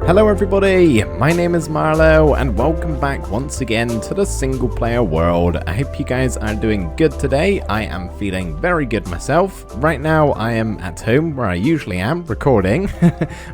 Hello everybody, my name is Marloe and welcome back once again to the single player world. I hope you guys are doing good today. I am feeling very good myself. Right now I am at home where I usually am recording,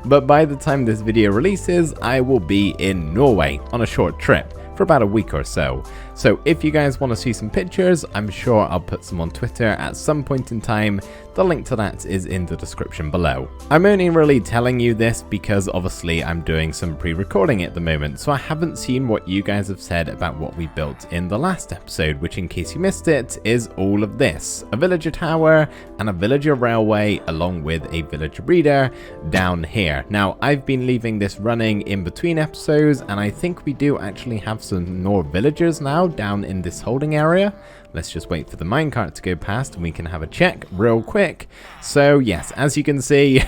but by the time this video releases I will be in Norway on a short trip for about a week or so. So if you guys want to see some pictures, I'm sure I'll put some on Twitter at some point in time. The link to that is in the description below. I'm only really telling you this because obviously I'm doing some pre-recording at the moment, so I haven't seen what you guys have said about what we built in the last episode, which in case you missed it, is all of this. A villager tower and a villager railway along with a villager breeder down here. Now I've been leaving this running in between episodes and I think we do actually have some more villagers now down in this holding area. Let's just wait for the minecart to go past and we can have a check real quick. So yes, as you can see,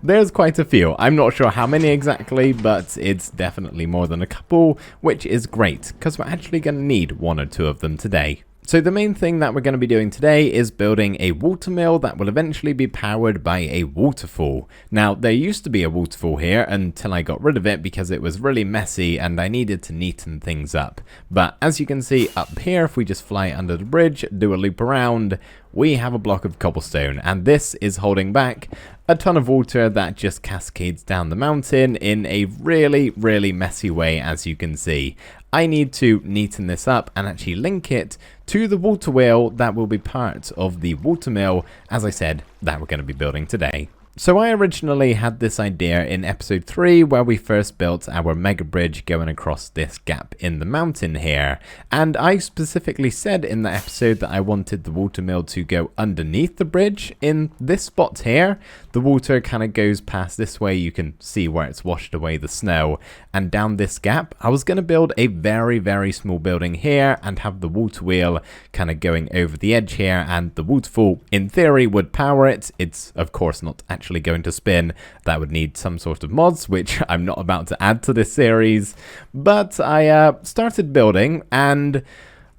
there's quite a few. I'm not sure how many exactly, but it's definitely more than a couple, which is great because we're actually going to need one or two of them today. So the main thing that we're going to be doing today is building a watermill that will eventually be powered by a waterfall. Now there used to be a waterfall here until I got rid of it because it was really messy and I needed to neaten things up. But as you can see up here, if we just fly under the bridge, do a loop around, we have a block of cobblestone, and this is holding back a ton of water that just cascades down the mountain in a really messy way, as you can see. I need to neaten this up and actually link it to the water wheel that will be part of the watermill, as I said, that we're going to be building today. So I originally had this idea in episode 3 where we first built our mega bridge going across this gap in the mountain here, and I specifically said in the episode that I wanted the watermill to go underneath the bridge in this spot here. The water kind of goes past this way, you can see where it's washed away the snow, and down this gap I was going to build a very small building here and have the water wheel kind of going over the edge here, and the waterfall in theory would power it. It's of course not actually going to spin. That would need some sort of mods, which I'm not about to add to this series, but I started building and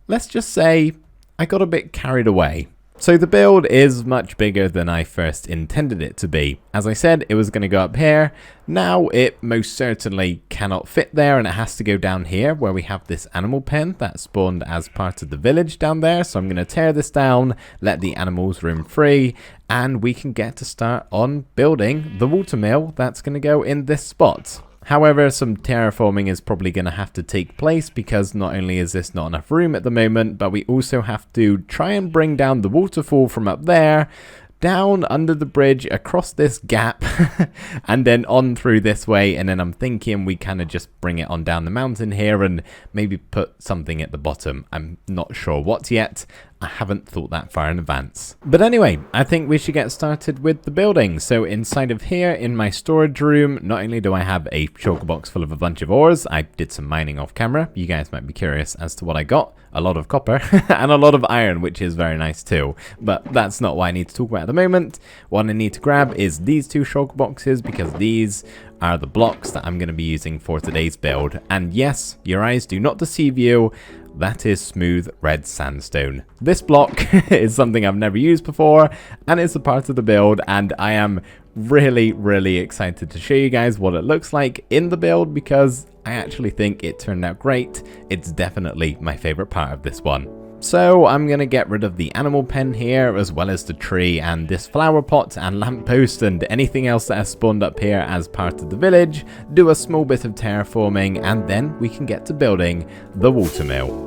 let's just say I got a bit carried away. So the build is much bigger than I first intended it to be. As I said, it was going to go up here. Now it most certainly cannot fit there and it has to go down here where we have this animal pen that spawned as part of the village down there. So I'm going to tear this down, let the animals roam free, and we can get to start on building the watermill that's going to go in this spot. However, some terraforming is probably going to have to take place because not only is this not enough room at the moment, but we also have to try and bring down the waterfall from up there, down under the bridge, across this gap, and then on through this way. And then I'm thinking we kind of just bring it on down the mountain here and maybe put something at the bottom. I'm not sure what yet. I haven't thought that far in advance. But anyway, I think we should get started with the building. So inside of here in my storage room, not only do I have a shulker box full of a bunch of ores, I did some mining off camera. You guys might be curious as to what I got. A lot of copper and a lot of iron, which is very nice too. But that's not what I need to talk about at the moment. What I need to grab is these two shulker boxes because these are the blocks that I'm going to be using for today's build. And yes, your eyes do not deceive you. That is smooth red sandstone. This block is something I've never used before and it's a part of the build, and I am really excited to show you guys what it looks like in the build because I actually think it turned out great. It's definitely my favorite part of this one. So I'm going to get rid of the animal pen here, as well as the tree and this flower pot and lamppost and anything else that has spawned up here as part of the village, do a small bit of terraforming, and then we can get to building the watermill.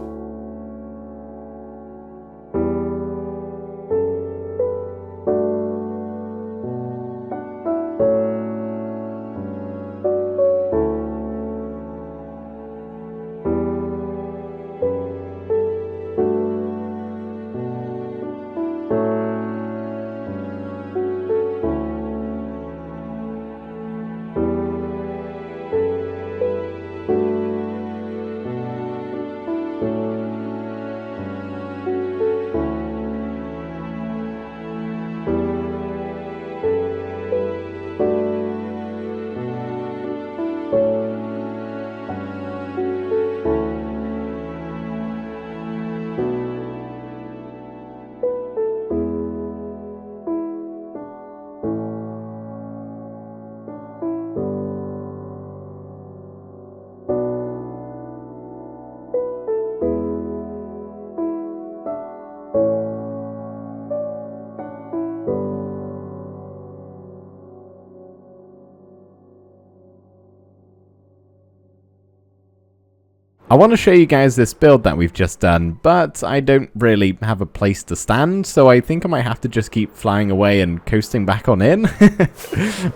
I want to show you guys this build that we've just done, but I don't really have a place to stand, so I think I might have to just keep flying away and coasting back on in.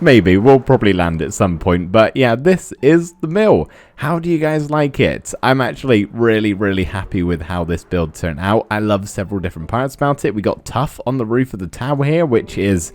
Maybe, we'll probably land at some point, but yeah, this is the mill. How do you guys like it? I'm actually really happy with how this build turned out. I love several different parts about it. We got tuff on the roof of the tower here, which is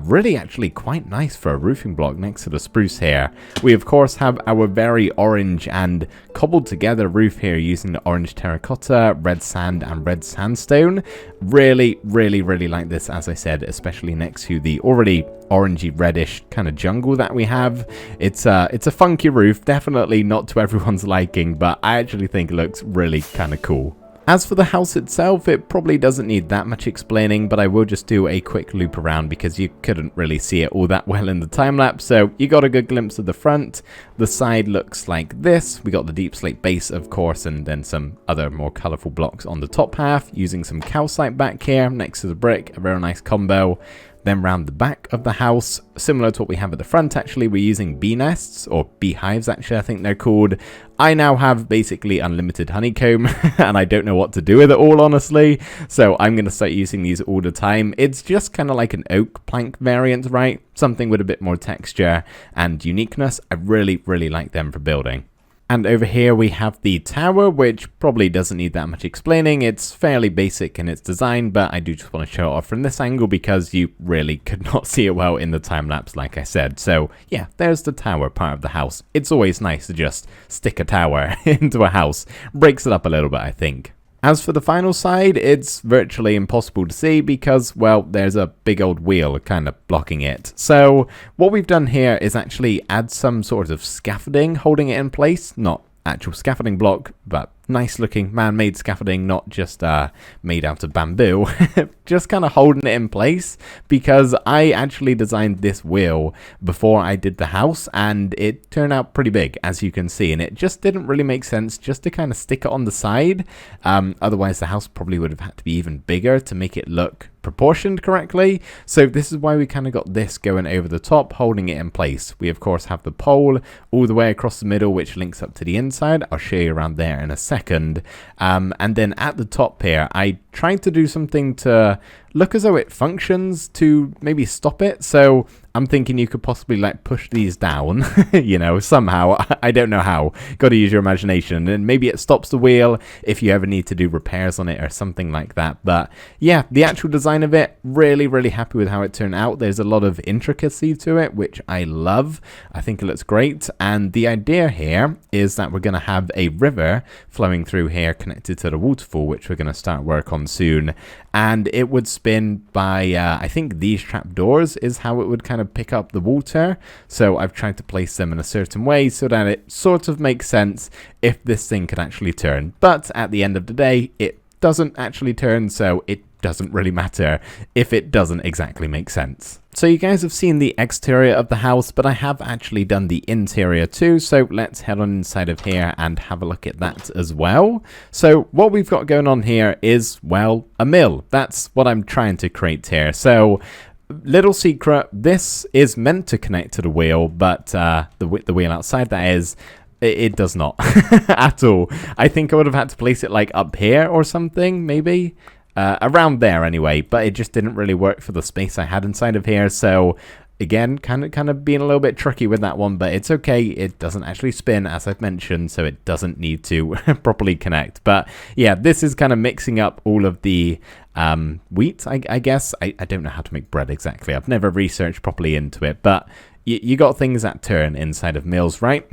really actually quite nice for a roofing block next to the spruce here. We of course have our very orange and cobbled together roof here using the orange terracotta, red sand and red sandstone. Really like this, as I said, especially next to the already orangey reddish kind of jungle that we have. It's a funky roof, definitely not to everyone's liking, but I actually think it looks really kind of cool. As for the house itself, it probably doesn't need that much explaining, but I will just do a quick loop around because you couldn't really see it all that well in the time lapse. So you got a good glimpse of the front. The side looks like this. We got the deep slate base, of course, and then some other more colorful blocks on the top half using some calcite back here next to the brick. A very nice combo. Then round the back of the house, similar to what we have at the front actually, we're using bee nests, or beehives actually I think they're called. I now have basically unlimited honeycomb, and I don't know what to do with it all honestly, so I'm going to start using these all the time. It's just kind of like an oak plank variant, right? Something with a bit more texture and uniqueness. I really like them for building. And over here we have the tower, which probably doesn't need that much explaining. It's fairly basic in its design, but I do just want to show it off from this angle because you really could not see it well in the time lapse, like I said. So yeah, there's the tower part of the house. It's always nice to just stick a tower into a house. Breaks it up a little bit, I think. As for the final side, it's virtually impossible to see because, well, there's a big old wheel kind of blocking it. So what we've done here is actually add some sort of scaffolding holding it in place. Not actual scaffolding block, but nice looking man-made scaffolding, not just made out of bamboo. Just kind of holding it in place because I actually designed this wheel before I did the house and it turned out pretty big, as you can see, and it just didn't really make sense just to kind of stick it on the side. Otherwise the house probably would have had to be even bigger to make it look proportioned correctly. So this is why we kind of got this going over the top, holding it in place. We of course have the pole all the way across the middle, which links up to the inside. I'll show you around there in a second. And then at the top here, I tried to do something to look as though it functions to maybe stop it. So I'm thinking you could possibly like push these down, you know, somehow. I don't know how. Got to use your imagination. And maybe it stops the wheel if you ever need to do repairs on it or something like that. But yeah, the actual design of it, really happy with how it turned out. There's a lot of intricacy to it, which I love. I think it looks great. And the idea here is that we're going to have a river flowing through here connected to the waterfall, which we're going to start work on soon. And it would spin by, I think these trapdoors is how it would kind of pick up the water. So I've tried to place them in a certain way so that it sort of makes sense if this thing could actually turn. But at the end of the day, it doesn't actually turn, so it doesn't really matter if it doesn't exactly make sense. So you guys have seen the exterior of the house, but I have actually done the interior too, so let's head on inside of here and have a look at that as well. So what we've got going on here is, well, a mill. That's what I'm trying to create here. So little secret, this is meant to connect to the wheel, but the wheel outside that is, it does not at all. I think I would have had to place it like up here or something, maybe. Around there anyway, but it just didn't really work for the space I had inside of here. So again, kind of being a little bit tricky with that one, but it's okay. It doesn't actually spin, as I've mentioned, so it doesn't need to properly connect. But yeah, this is kind of mixing up all of the wheat, I guess. I don't know how to make bread exactly. I've never researched properly into it, but you got things that turn inside of mills, right?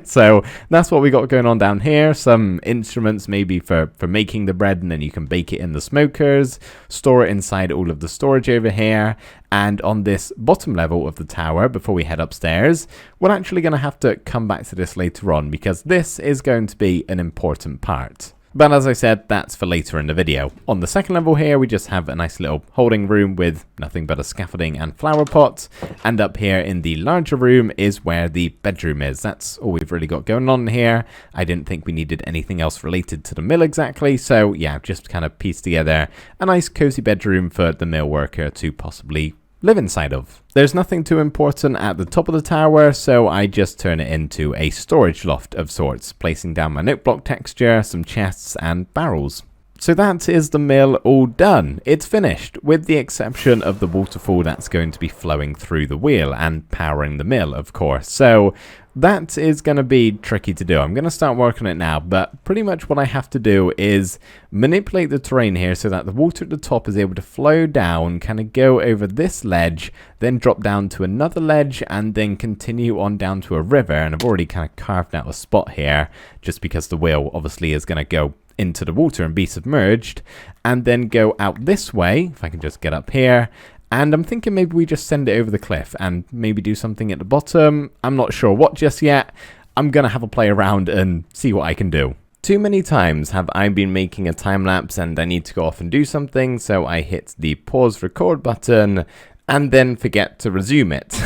So that's what we got going on down here. Some instruments maybe for making the bread, and then you can bake it in the smokers, store it inside all of the storage over here. And on this bottom level of the tower, before we head upstairs, we're actually going to have to come back to this later on because this is going to be an important part. But as I said, that's for later in the video. On the second level here, we just have a nice little holding room with nothing but a scaffolding and flower pot. And up here in the larger room is where the bedroom is. That's all we've really got going on here. I didn't think we needed anything else related to the mill exactly. So yeah, just kind of pieced together a nice cozy bedroom for the mill worker to possibly live inside of. There's nothing too important at the top of the tower, so I just turn it into a storage loft of sorts, placing down my note block texture, some chests and barrels. So that is the mill all done. It's finished, with the exception of the waterfall that's going to be flowing through the wheel and powering the mill, of course. So that is going to be tricky to do. I'm going to start working on it now, but pretty much what I have to do is manipulate the terrain here so that the water at the top is able to flow down, kind of go over this ledge, then drop down to another ledge, and then continue on down to a river. And I've already kind of carved out a spot here, just because the wheel obviously is going to go into the water and be submerged, and then go out this way, if I can just get up here. And I'm thinking maybe we just send it over the cliff and maybe do something at the bottom. I'm not sure what just yet. I'm going to have a play around and see what I can do. Too many times have I been making a time lapse and I need to go off and do something, so I hit the pause record button and then forget to resume it.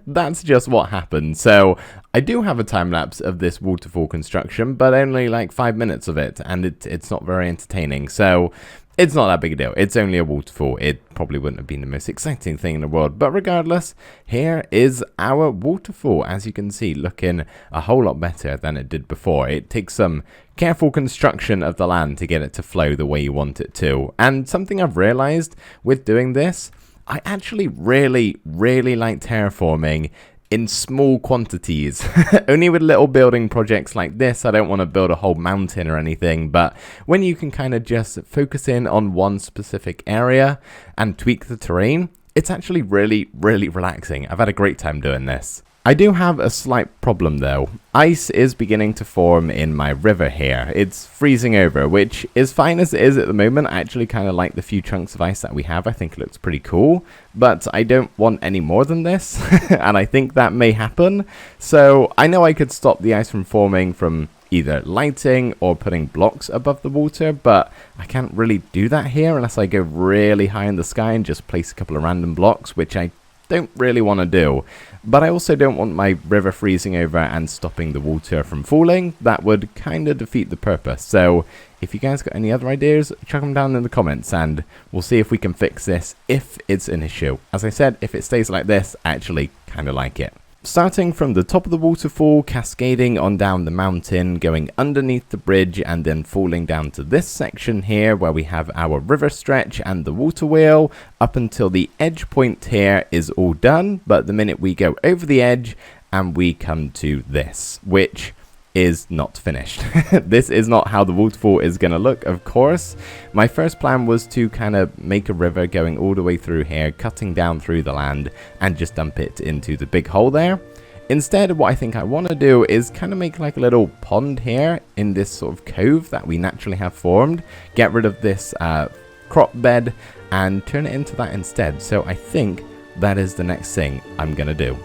That's just what happened. So I do have a time lapse of this waterfall construction, but only like 5 minutes of it, and it's not very entertaining. So it's not that big a deal. It's only a waterfall. It probably wouldn't have been the most exciting thing in the world. But regardless, here is our waterfall. As you can see, looking a whole lot better than it did before. It takes some careful construction of the land to get it to flow the way you want it to. And something I've realized with doing this, I actually really like terraforming in small quantities. Only with little building projects like this. I don't want to build a whole mountain or anything, but when you can kind of just focus in on one specific area and tweak the terrain, it's actually really relaxing. I've had a great time doing this. I do have a slight problem though. Ice is beginning to form in my river here. It's freezing over, which is fine as it is at the moment. I actually kind of like the few chunks of ice that we have. I think it looks pretty cool, but I don't want any more than this, and I think that may happen. So I know I could stop the ice from forming from either lighting or putting blocks above the water, but I can't really do that here unless I go really high in the sky and just place a couple of random blocks, which I don't really want to do. But I also don't want my river freezing over and stopping the water from falling. That would kind of defeat the purpose. So if you guys got any other ideas, chuck them down in the comments and we'll see if we can fix this if it's an issue. As I said, if it stays like this, I actually kind of like it. Starting from the top of the waterfall, cascading on down the mountain, going underneath the bridge, and then falling down to this section here where we have our river stretch and the water wheel, up until the edge point here is all done. But the minute we go over the edge and we come to this, which is not finished. This is not how the waterfall is going to look, of course. My first plan was to kind of make a river going all the way through here, cutting down through the land, and just dump it into the big hole there. Instead, what I think I want to do is kind of make like a little pond here in this sort of cove that we naturally have formed, get rid of this crop bed, and turn it into that instead. So I think that is the next thing I'm going to do.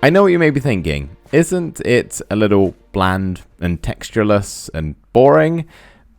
I know what you may be thinking. Isn't it a little bland and textureless and boring?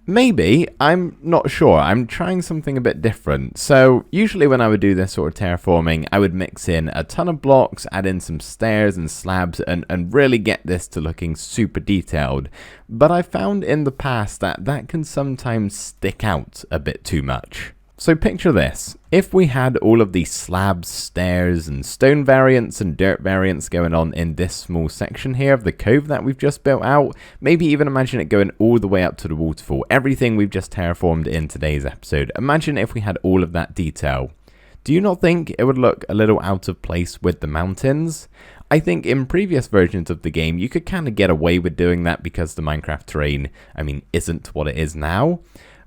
Maybe. I'm not sure. I'm trying something a bit different. So usually when I would do this sort of terraforming, I would mix in a ton of blocks, add in some stairs and slabs, and really get this to looking super detailed. But I found in the past that that can sometimes stick out a bit too much. So picture this. If we had all of these slabs, stairs, and stone variants and dirt variants going on in this small section here of the cove that we've just built out, maybe even imagine it going all the way up to the waterfall, everything we've just terraformed in today's episode. Imagine if we had all of that detail. Do you not think it would look a little out of place with the mountains? I think in previous versions of the game, you could kind of get away with doing that because the Minecraft terrain, isn't what it is now.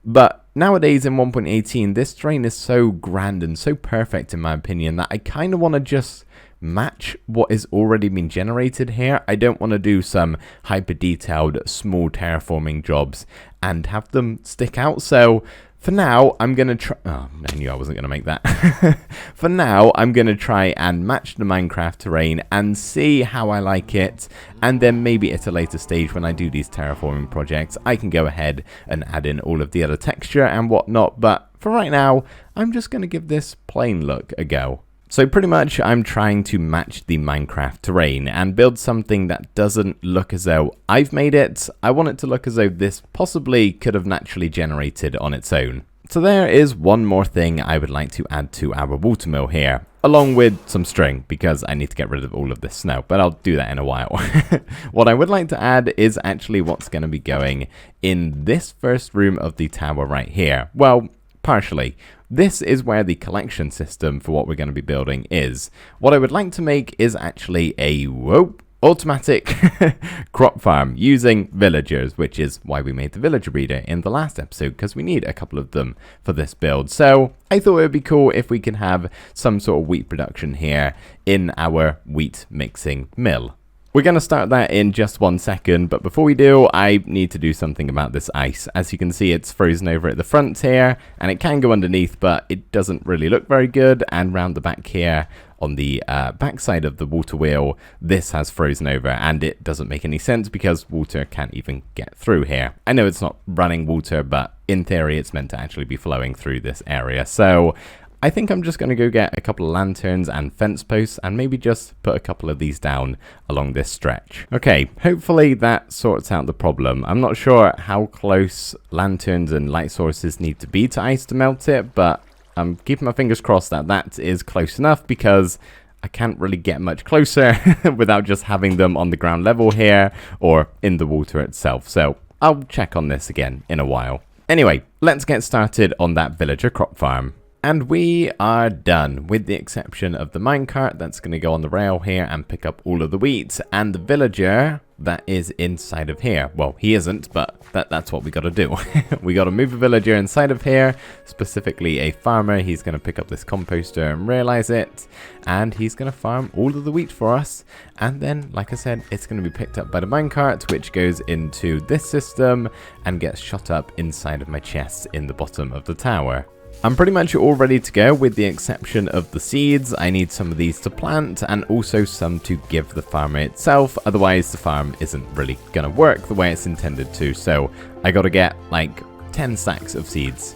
But nowadays in 1.18, this terrain is so grand and so perfect in my opinion that I kind of want to just match what is already been generated here. I don't want to do some hyper detailed small terraforming jobs and have them stick out. So for now, I'm going to try... Oh, I knew I wasn't going to make that. For now, I'm going to try and match the Minecraft terrain and see how I like it. And then maybe at a later stage when I do these terraforming projects, I can go ahead and add in all of the other texture and whatnot. But for right now, I'm just going to give this plain look a go. So pretty much I'm trying to match the Minecraft terrain and build something that doesn't look as though I've made it. I want it to look as though this possibly could have naturally generated on its own. So there is one more thing I would like to add to our watermill here, along with some string, because I need to get rid of all of this snow, but I'll do that in a while. What I would like to add is actually what's going to be going in this first room of the tower right here. Well, partially. This is where the collection system for what we're going to be building is. What I would like to make is actually a automatic crop farm using villagers, which is why we made the villager breeder in the last episode, because we need a couple of them for this build. So I thought it would be cool if we can have some sort of wheat production here in our wheat mixing mill. We're going to start that in just 1 second, but before we do, I need to do something about this ice. As you can see, it's frozen over at the front here, and it can go underneath, but it doesn't really look very good. And round the back here, on the back side of the water wheel, this has frozen over, and it doesn't make any sense because water can't even get through here. I know it's not running water, but in theory, it's meant to actually be flowing through this area. So I think I'm just going to go get a couple of lanterns and fence posts and maybe just put a couple of these down along this stretch. Okay, hopefully that sorts out the problem. I'm not sure how close lanterns and light sources need to be to ice to melt it, but I'm keeping my fingers crossed that that is close enough, because I can't really get much closer without just having them on the ground level here or in the water itself. So I'll check on this again in a while. Anyway, let's get started on that villager crop farm. And we are done, with the exception of the minecart that's going to go on the rail here and pick up all of the wheat, and the villager that is inside of here. Well, he isn't, but that's what we got to do. We got to move a villager inside of here, specifically a farmer. He's going to pick up this composter and realize it, and he's going to farm all of the wheat for us. And then, like I said, it's going to be picked up by the minecart, which goes into this system and gets shot up inside of my chest in the bottom of the tower. I'm pretty much all ready to go, with the exception of the seeds. I need some of these to plant and also some to give the farmer itself, otherwise the farm isn't really going to work the way it's intended to. So I got to get like 10 stacks of seeds.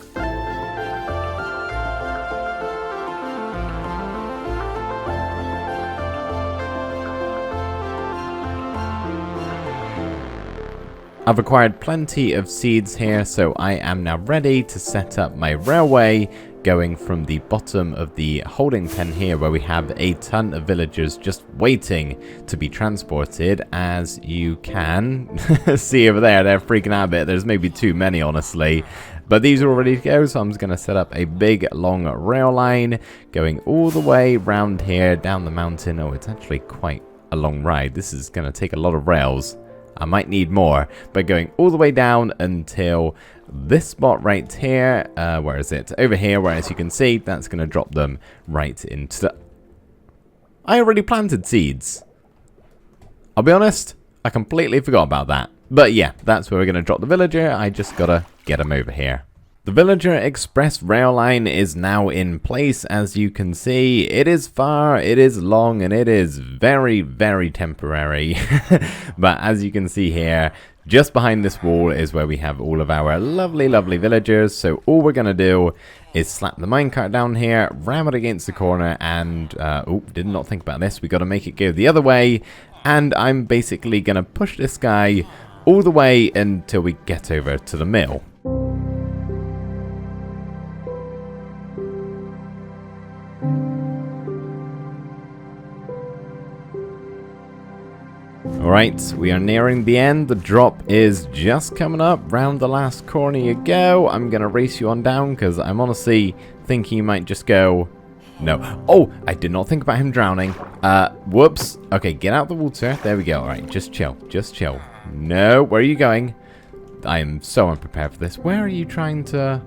I've acquired plenty of seeds here, so I am now ready to set up my railway going from the bottom of the holding pen here, where we have a ton of villagers just waiting to be transported. As you can see over there, they're freaking out a bit. There's maybe too many, honestly. But these are all ready to go, so I'm just going to set up a big long rail line going all the way round here down the mountain. Oh, it's actually quite a long ride. This is going to take a lot of rails. I might need more, but going all the way down until this spot right here. Where is it? Over here, where, as you can see, that's going to drop them right into the... I already planted seeds. I'll be honest, I completely forgot about that. But yeah, that's where we're going to drop the villager. I just got to get him over here. The Villager Express rail line is now in place. As you can see, it is far, it is long, and it is very, very temporary. But as you can see here, just behind this wall is where we have all of our lovely, lovely villagers. So all we're going to do is slap the minecart down here, ram it against the corner, and, oh, did not think about this. We got to make it go the other way. And I'm basically going to push this guy all the way until we get over to the mill. Alright, we are nearing the end. The drop is just coming up. Round the last corner you go. I'm going to race you on down because I'm honestly thinking you might just go... No. Oh, I did not think about him drowning. Whoops. Okay, get out the water. There we go. Alright, just chill. Just chill. No, where are you going? I am so unprepared for this. Where are you trying to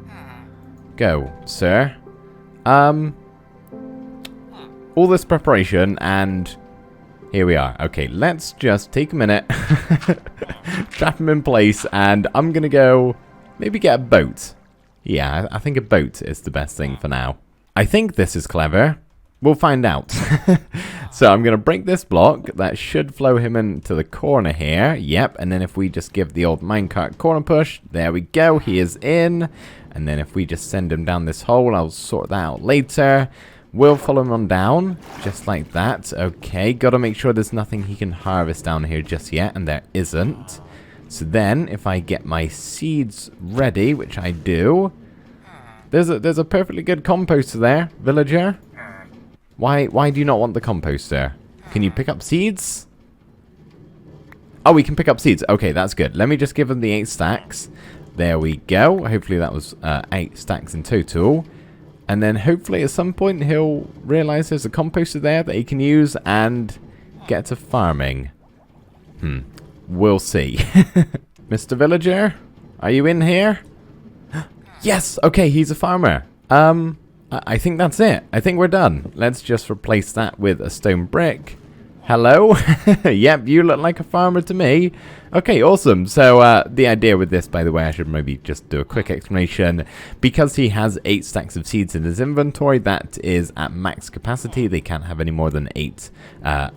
go, sir? Oh, all this preparation, and here we are. Okay, let's just take a minute, trap him in place, and I'm going to go maybe get a boat. Yeah, I think a boat is the best thing for now. I think this is clever. We'll find out. So I'm going to break this block. That should flow him into the corner here. Yep, and then if we just give the old minecart corner push, there we go. He is in. And then if we just send him down this hole, I'll sort that out later. We'll follow him on down, just like that. Okay, got to make sure there's nothing he can harvest down here just yet, and there isn't. So then, if I get my seeds ready, which I do, there's a perfectly good composter there, villager. Why do you not want the composter? Can you pick up seeds? Oh, we can pick up seeds. Okay, that's good. Let me just give him the 8 stacks. There we go. Hopefully that was 8 stacks in total. And then hopefully at some point he'll realize there's a composter there that he can use and get to farming. We'll see. Mr. Villager, are you in here? Yes! Okay, he's a farmer. I think that's it. I think we're done. Let's just replace that with a stone brick. Hello? Yep, you look like a farmer to me. Okay, awesome. So the idea with this, by the way, I should maybe just do a quick explanation. Because he has 8 stacks of seeds in his inventory, that is at max capacity. They can't have any more than 8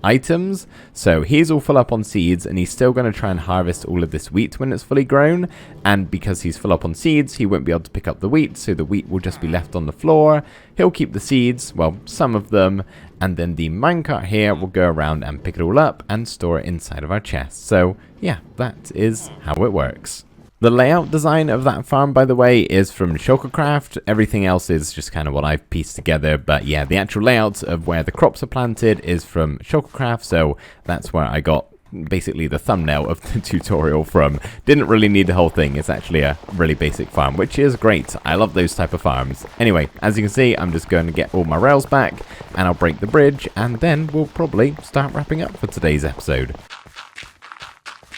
items. So he's all full up on seeds, and he's still going to try and harvest all of this wheat when it's fully grown. And because he's full up on seeds, he won't be able to pick up the wheat, so the wheat will just be left on the floor. He'll keep the seeds, well, some of them, and then the minecart here will go around and pick it all up and store it inside of our chest. So yeah, that is how it works. The layout design of that farm, by the way, is from Shulkercraft. Everything else is just kind of what I've pieced together. But yeah, the actual layout of where the crops are planted is from Shulkercraft. So that's where I got basically the thumbnail of the tutorial from. Didn't really need the whole thing. It's actually a really basic farm, which is great. I love those type of farms. Anyway, as you can see, I'm just going to get all my rails back and I'll break the bridge, and then we'll probably start wrapping up for today's episode.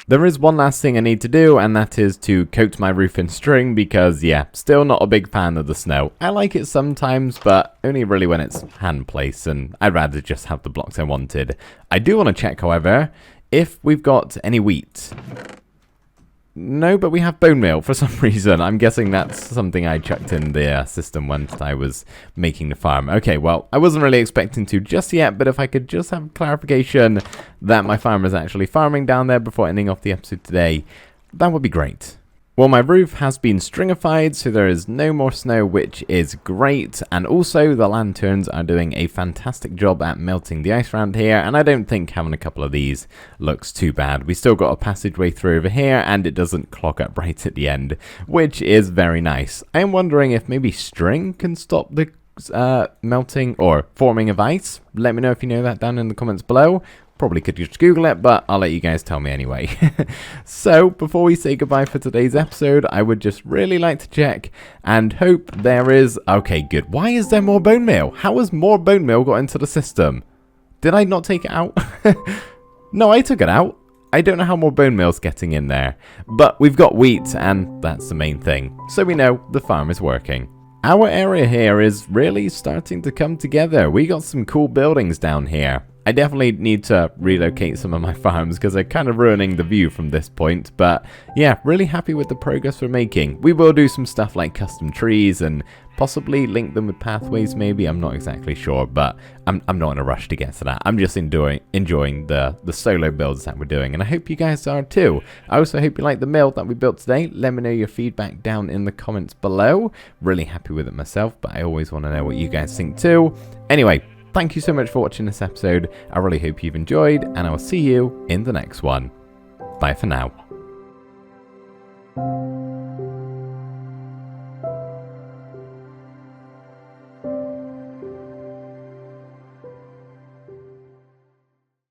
There is one last thing I need to do, and that is to coat my roof in string because, yeah, still not a big fan of the snow. I like it sometimes, but only really when it's hand placed, and I'd rather just have the blocks I wanted. I do want to check, however, if we've got any wheat. No, but we have bone meal for some reason. I'm guessing that's something I chucked in the system once I was making the farm. Okay, well, I wasn't really expecting to just yet, but if I could just have clarification that my farm is actually farming down there before ending off the episode today, that would be great. Well, my roof has been stringified, so there is no more snow, which is great. And also, the lanterns are doing a fantastic job at melting the ice around here. And I don't think having a couple of these looks too bad. We still got a passageway through over here, and it doesn't clog up right at the end, which is very nice. I am wondering if maybe string can stop the melting or forming of ice. Let me know if you know that down in the comments below. Probably could just Google it, but I'll let you guys tell me anyway. So, before we say goodbye for today's episode, I would just really like to check and hope there is... Okay, good. Why is there more bone meal? How has more bone meal got into the system? Did I not take it out? No, I took it out. I don't know how more bone meal's getting in there. But we've got wheat, and that's the main thing. So we know the farm is working. Our area here is really starting to come together. We got some cool buildings down here. I definitely need to relocate some of my farms because they're kind of ruining the view from this point. But yeah, really happy with the progress we're making. We will do some stuff like custom trees and possibly link them with pathways maybe. I'm not exactly sure, but I'm not in a rush to get to that. I'm just enjoying the solo builds that we're doing, and I hope you guys are too. I also hope you like the mill that we built today. Let me know your feedback down in the comments below. Really happy with it myself, but I always want to know what you guys think too. Anyway, thank you so much for watching this episode. I really hope you've enjoyed, and I will see you in the next one. Bye for now.